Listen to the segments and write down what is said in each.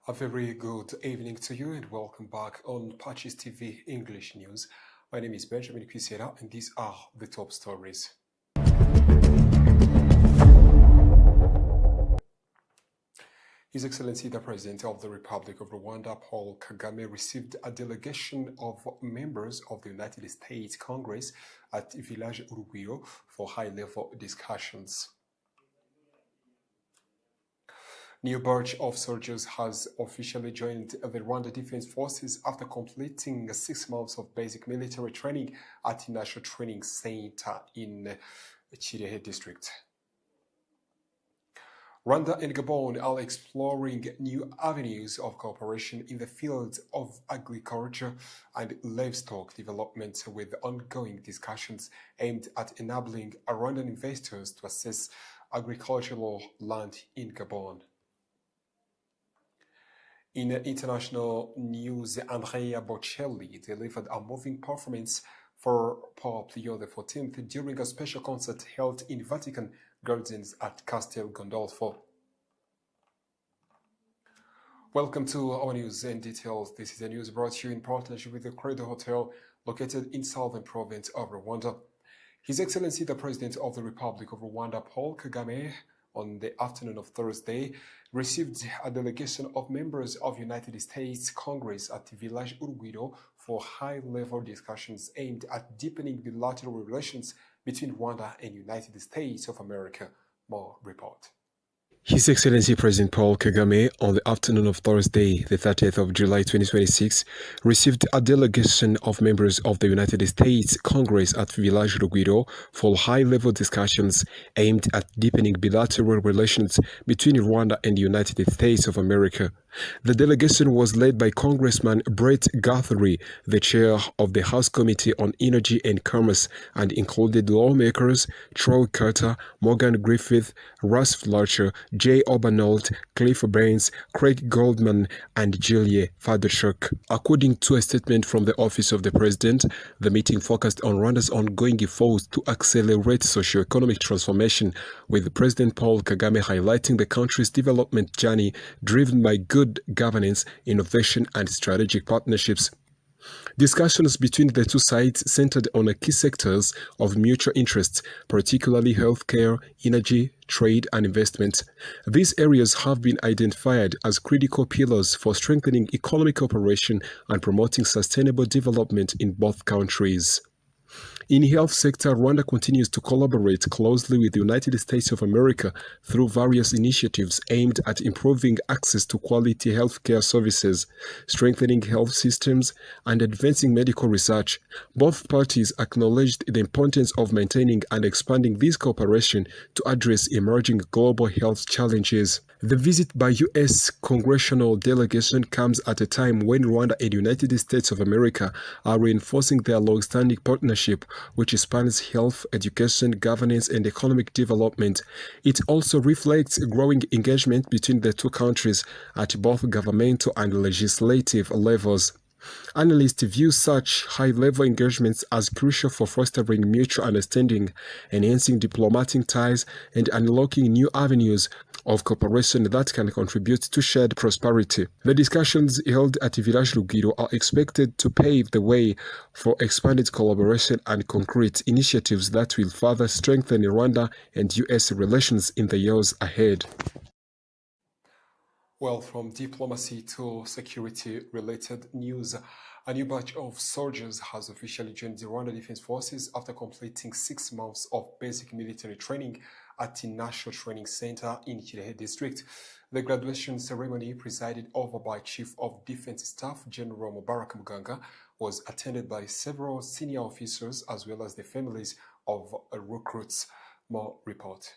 A very good evening to you and welcome back on PACIS TV English News. My name is Benjamin Quisera and these are the top stories. His Excellency the President of the Republic of Rwanda, Paul Kagame, received a delegation of members of the United States Congress at Village Urugwiro for high-level discussions. New batch of soldiers has officially joined the Rwanda Defense Forces after completing 6 months of basic military training at the National Training Center in Kirehe district. Rwanda and Gabon are exploring new avenues of cooperation in the field of agriculture and livestock development with ongoing discussions aimed at enabling Rwandan investors to access agricultural land in Gabon. In international news, Andrea Bocelli delivered a moving performance for Pope Leo XIV during a special concert held in Vatican Gardens at Castel Gandolfo. Welcome to our news and details. This is a news brought to you in partnership with the Credo Hotel located in southern province of Rwanda. His Excellency the President of the Republic of Rwanda, Paul Kagame, on the afternoon of Thursday, received a delegation of members of United States Congress at Village Urugwiro for high-level discussions aimed at deepening bilateral relations between Rwanda and United States of America. More report. His Excellency President Paul Kagame, on the afternoon of Thursday, the 30th of July 2026, received a delegation of members of the United States Congress at Village Urugwiro for high-level discussions aimed at deepening bilateral relations between Rwanda and the United States of America. The delegation was led by Congressman Brett Guthrie, the chair of the House Committee on Energy and Commerce, and included lawmakers Troy Carter, Morgan Griffith, Russ Fletcher, Jay Obernold, Cliff Baines, Craig Goldman, and Julie Faderchuk. According to a statement from the Office of the President, the meeting focused on Rwanda's ongoing efforts to accelerate socio-economic transformation, with President Paul Kagame highlighting the country's development journey driven by good governance, innovation, and strategic partnerships. Discussions between the two sides centered on key sectors of mutual interest, particularly healthcare, energy, trade, and investment. These areas have been identified as critical pillars for strengthening economic cooperation and promoting sustainable development in both countries. In the health sector, Rwanda continues to collaborate closely with the United States of America through various initiatives aimed at improving access to quality healthcare services, strengthening health systems, and advancing medical research. Both parties acknowledged the importance of maintaining and expanding this cooperation to address emerging global health challenges. The visit by U.S. congressional delegation comes at a time when Rwanda and the United States of America are reinforcing their long-standing partnership, which spans health, education, governance, and economic development. It also reflects a growing engagement between the two countries at both governmental and legislative levels. Analysts view such high-level engagements as crucial for fostering mutual understanding, enhancing diplomatic ties, and unlocking new avenues of cooperation that can contribute to shared prosperity. The discussions held at Village Urugwiro are expected to pave the way for expanded collaboration and concrete initiatives that will further strengthen Rwanda and U.S. relations in the years ahead. Well, from diplomacy to security-related news, a new batch of soldiers has officially joined the Rwanda Defense Forces after completing 6 months of basic military training at the National Training Center in Kirehe district. The graduation ceremony, presided over by Chief of Defense Staff General Mubarak Muganga, was attended by several senior officers as well as the families of recruits. More report.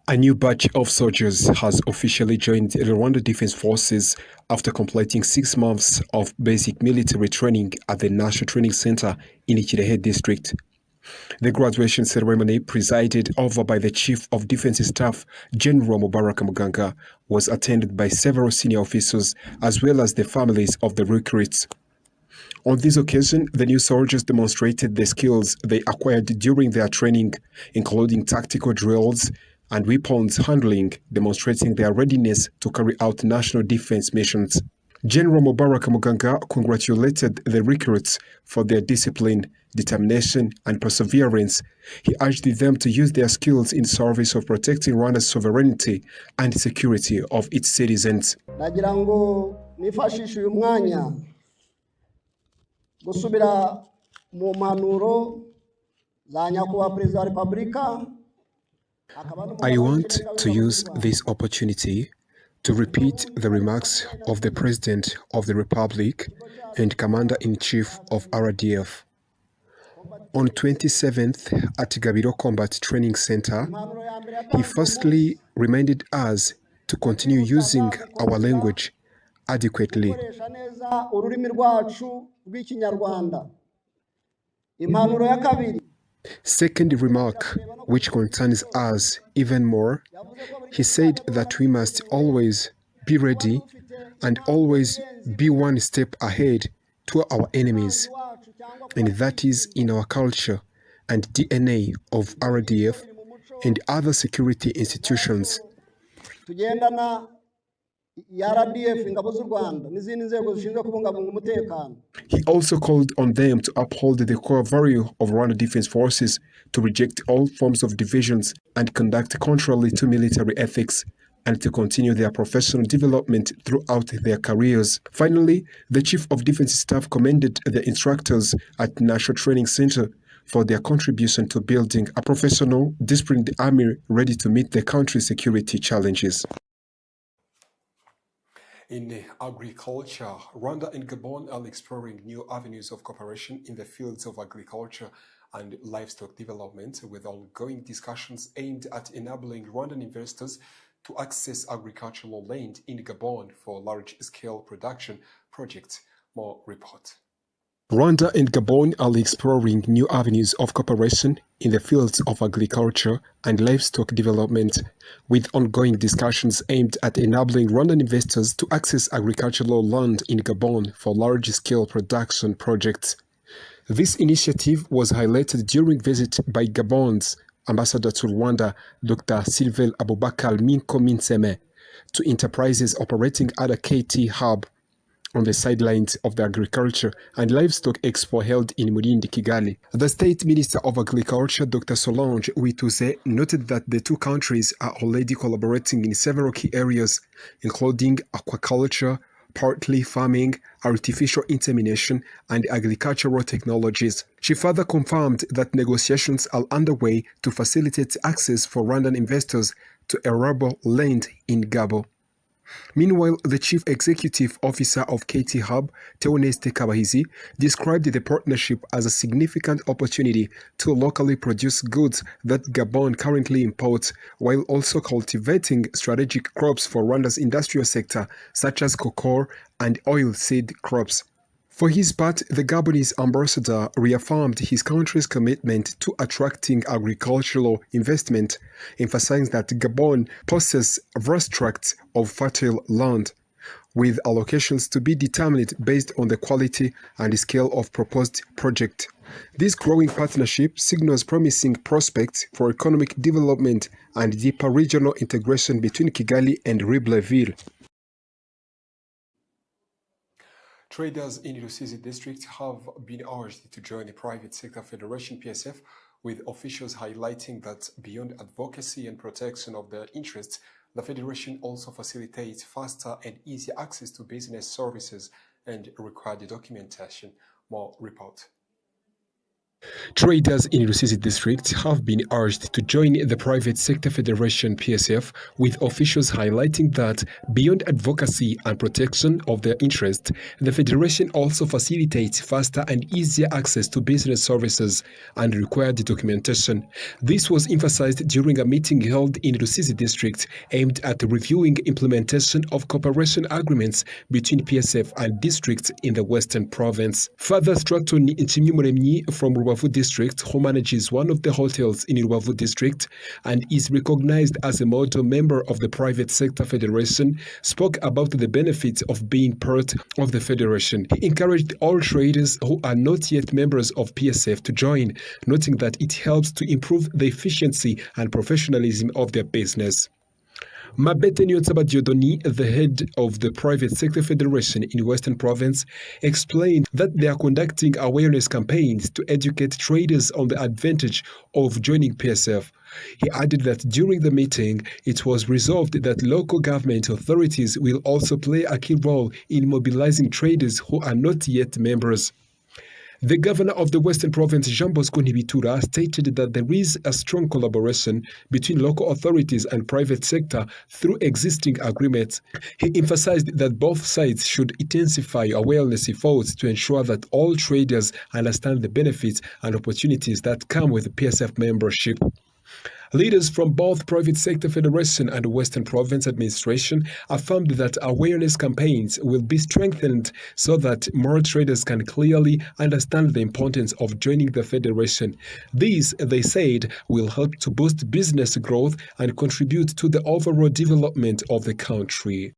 A new batch of soldiers has officially joined the Rwanda Defense Forces after completing 6 months of basic military training at the National Training Center in Kirehe district. The graduation ceremony, presided over by the Chief of Defense Staff, General Mubarak Muganga, was attended by several senior officers as well as the families of the recruits. On this occasion, the new soldiers demonstrated the skills they acquired during their training, including tactical drills, and weapons handling, demonstrating their readiness to carry out national defense missions. General Mubarak Muganga congratulated the recruits for their discipline, determination, and perseverance. He urged them to use their skills in service of protecting Rwanda's sovereignty and security of its citizens. Nagira ngo nifashishe uyu mwanya gusubira mu mpanuro za nyakubahwa Perezida wa Repubulika. I want to use this opportunity to repeat the remarks of the President of the Republic and Commander-in-Chief of RDF. On 27th at Gabiro Combat Training Center, he firstly reminded us to continue using our language adequately. Second remark, which concerns us even more, he said that we must always be ready and always be one step ahead to our enemies. And that is in our culture and DNA of RDF and other security institutions. He also called on them to uphold the core value of Rwanda Defense Forces, to reject all forms of divisions and conduct contrary to military ethics, and to continue their professional development throughout their careers. Finally, the Chief of Defense Staff commended the instructors at National Training Center for their contribution to building a professional, disciplined army ready to meet the country's security challenges. In agriculture, Rwanda and Gabon are exploring new avenues of cooperation in the fields of agriculture and livestock development, with ongoing discussions aimed at enabling Rwandan investors to access agricultural land in Gabon for large-scale production projects. More report. Rwanda and Gabon are exploring new avenues of cooperation in the fields of agriculture and livestock development, with ongoing discussions aimed at enabling Rwandan investors to access agricultural land in Gabon for large-scale production projects. This initiative was highlighted during visit by Gabon's Ambassador to Rwanda, Dr. Sylvain Aboubakar Minko Minseme, to enterprises operating at a KT hub on the sidelines of the Agriculture and Livestock Expo held in MURI, Kigali. The State Minister of Agriculture, Dr. Solange Uwituze, noted that the two countries are already collaborating in several key areas, including aquaculture, partly farming, artificial insemination, and agricultural technologies. She further confirmed that negotiations are underway to facilitate access for Rwandan investors to arable land in Gabon. Meanwhile, the Chief Executive Officer of KT Hub, Theoneste Kabahizi, described the partnership as a significant opportunity to locally produce goods that Gabon currently imports, while also cultivating strategic crops for Rwanda's industrial sector, such as cocoa and oilseed crops. For his part, the Gabonese ambassador reaffirmed his country's commitment to attracting agricultural investment, emphasizing that Gabon possesses vast tracts of fertile land, with allocations to be determined based on the quality and scale of proposed project. This growing partnership signals promising prospects for economic development and deeper regional integration between Kigali and Libreville. Traders in Rusizi district have been urged to join the private sector federation PSF, with officials highlighting that beyond advocacy and protection of their interests, the federation also facilitates faster and easier access to business services and required documentation. More report. Traders in Rusizi district have been urged to join the private sector federation PSF, with officials highlighting that beyond advocacy and protection of their interests, the federation also facilitates faster and easier access to business services and required documentation. This was emphasized during a meeting held in Rusizi district aimed at reviewing implementation of cooperation agreements between PSF and districts in the Western Province. Further, Straton Nchimyumuremyi from Rubavu district, who manages one of the hotels in Rubavu district and is recognized as a model member of the Private Sector Federation, spoke about the benefits of being part of the federation. He encouraged all traders who are not yet members of PSF to join, noting that it helps to improve the efficiency and professionalism of their business. Mabete Nyotsaba Diodoni, the head of the Private Sector Federation in Western Province, explained that they are conducting awareness campaigns to educate traders on the advantage of joining PSF. He added that during the meeting, it was resolved that local government authorities will also play a key role in mobilizing traders who are not yet members. The governor of the Western Province, Jean Bosco Ntibitura, stated that there is a strong collaboration between local authorities and private sector through existing agreements. He emphasized that both sides should intensify awareness efforts to ensure that all traders understand the benefits and opportunities that come with PSF membership. Leaders from both Private Sector Federation and Western Province Administration affirmed that awareness campaigns will be strengthened so that more traders can clearly understand the importance of joining the Federation. These, they said, will help to boost business growth and contribute to the overall development of the country.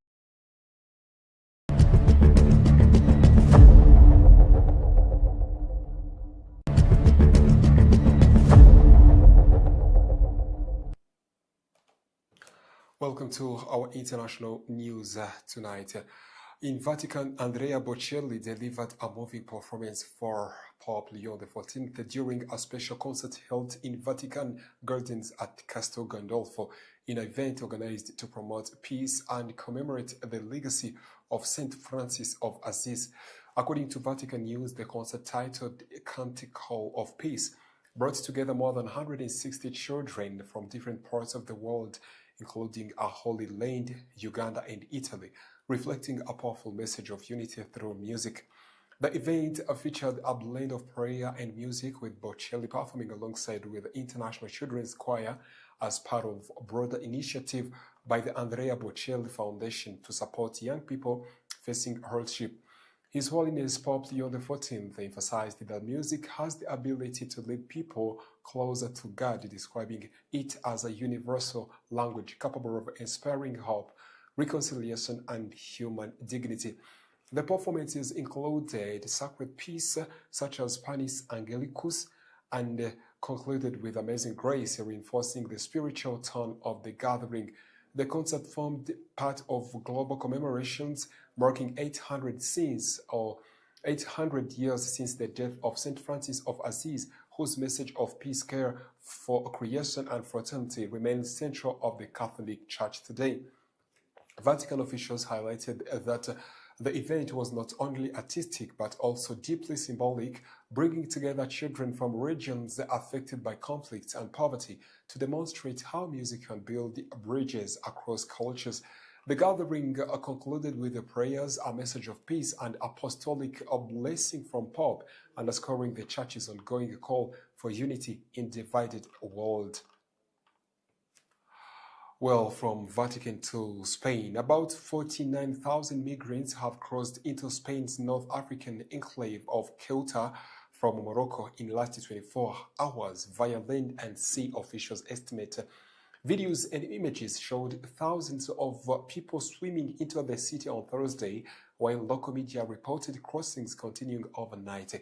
Welcome to our international news tonight. In Vatican, Andrea Bocelli delivered a moving performance for Pope Leo XIV during a special concert held in Vatican Gardens at Castel Gandolfo, an event organized to promote peace and commemorate the legacy of Saint Francis of Assisi. According to Vatican News, the concert, titled Canticle of Peace, brought together more than 160 children from different parts of the world, including a Holy Land, Uganda, and Italy, reflecting a powerful message of unity through music. The event featured a blend of prayer and music, with Bocelli performing alongside with the International Children's Choir as part of a broader initiative by the Andrea Bocelli Foundation to support young people facing hardship. His Holiness Pope Leo XIV emphasized that music has the ability to lead people closer to God, describing it as a universal language capable of inspiring hope, reconciliation, and human dignity. The performances included sacred pieces such as Panis Angelicus and concluded with Amazing Grace, reinforcing the spiritual tone of the gathering. The concert formed part of global commemorations marking 800 years since the death of Saint Francis of Assisi, whose message of peace, care for creation, and fraternity remains central of the Catholic Church today. Vatican officials highlighted that the event was not only artistic but also deeply symbolic, bringing together children from regions affected by conflict and poverty to demonstrate how music can build bridges across cultures. The gathering concluded with the prayers, a message of peace, and apostolic blessing from Pope, underscoring the Church's ongoing call for unity in divided world. Well, from Vatican to Spain, about 49,000 migrants have crossed into Spain's North African enclave of Ceuta from Morocco in the last 24 hours via land and sea, officials estimate. Videos and images showed thousands of people swimming into the city on Thursday, while local media reported crossings continuing overnight.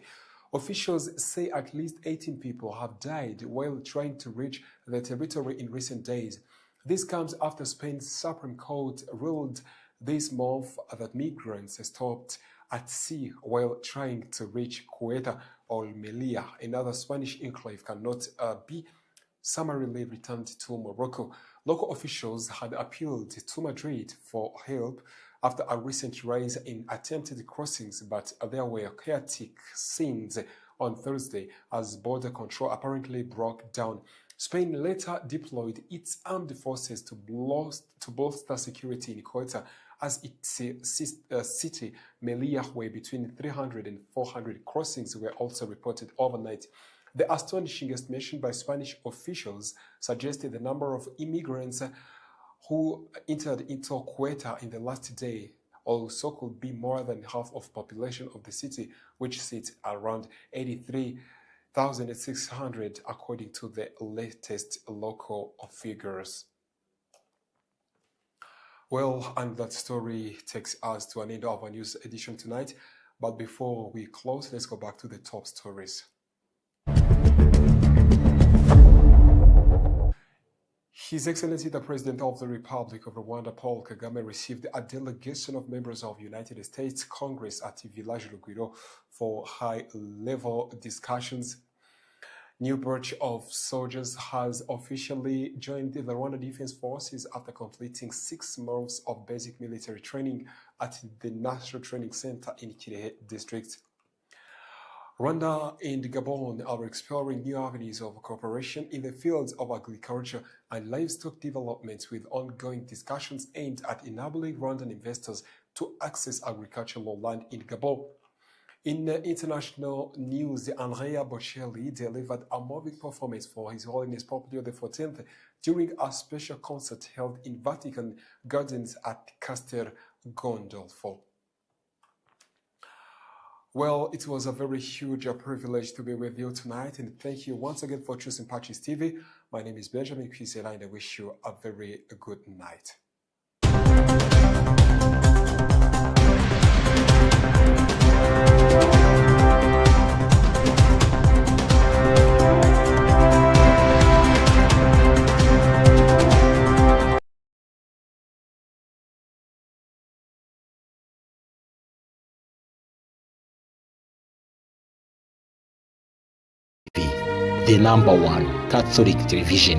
Officials say at least 18 people have died while trying to reach the territory in recent days. This comes after Spain's Supreme Court ruled this month that migrants stopped at sea while trying to reach Ceuta or Melilla, another Spanish enclave, cannot be summarily returned to Morocco. Local officials had appealed to Madrid for help after a recent rise in attempted crossings, but there were chaotic scenes on Thursday as border control apparently broke down. Spain later deployed its armed forces to bolster security in Ceuta, as its city, Melilla, where between 300 and 400 crossings were also reported overnight. The astonishing estimation by Spanish officials suggested the number of immigrants who entered into Ceuta in the last day also could be more than half of the population of the city, which sits around 83,000 1,600 according to the latest local figures. Well, and that story takes us to an end of our news edition tonight. But before we close, let's go back to the top stories. His Excellency the President of the Republic of Rwanda, Paul Kagame, received a delegation of members of United States Congress at Village Rugwiro for high-level discussions. New batch of soldiers has officially joined the Rwanda Defense Forces after completing 6 months of basic military training at the National Training Center in Kirehe District. Rwanda and Gabon are exploring new avenues of cooperation in the fields of agriculture and livestock development, with ongoing discussions aimed at enabling Rwandan investors to access agricultural land in Gabon. In international news, Andrea Bocelli delivered a moving performance for His Holiness Pope Leo XIV during a special concert held in Vatican Gardens at Castel Gandolfo. Well, it was a very huge privilege to be with you tonight, and thank you once again for choosing PACIS TV. My name is Benjamin Kwizera, and I wish you a very good night. The #1 Catholic television